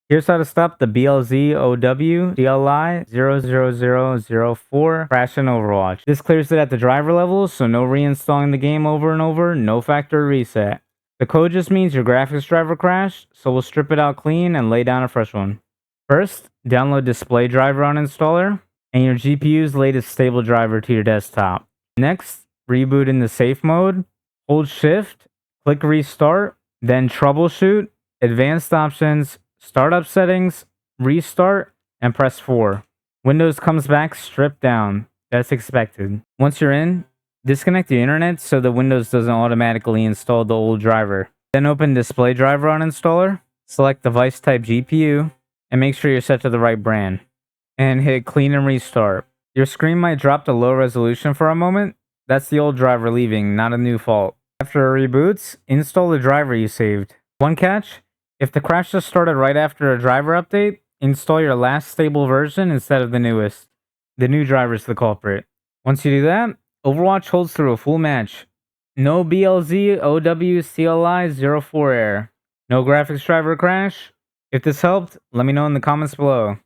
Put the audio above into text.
Here's how to stop the BLZOWCLI000004 crash in Overwatch. This clears it at the driver level, so no reinstalling the game over and over, no factory reset. The code just means your graphics driver crashed, so we'll strip it out clean and lay down a fresh one. First, download Display Driver Uninstaller and your GPU's latest stable driver to your desktop. Next, reboot into safe mode, hold shift, click restart, then troubleshoot, advanced options, startup settings, restart, and press 4. Windows comes back stripped down. That's expected. Once you're in, disconnect the internet so the Windows doesn't automatically install the old driver. Then open Display Driver Uninstaller, select device type GPU, and make sure you're set to the right brand. And hit clean and restart. Your screen might drop to low resolution for a moment. That's the old driver leaving, not a new fault. After it reboots, install the driver you saved. One catch: if the crash just started right after a driver update, install your last stable version instead of the newest. The new driver is the culprit. Once you do that, Overwatch holds through a full match. No BLZOWCLI000004 error. No graphics driver crash. If this helped, let me know in the comments below.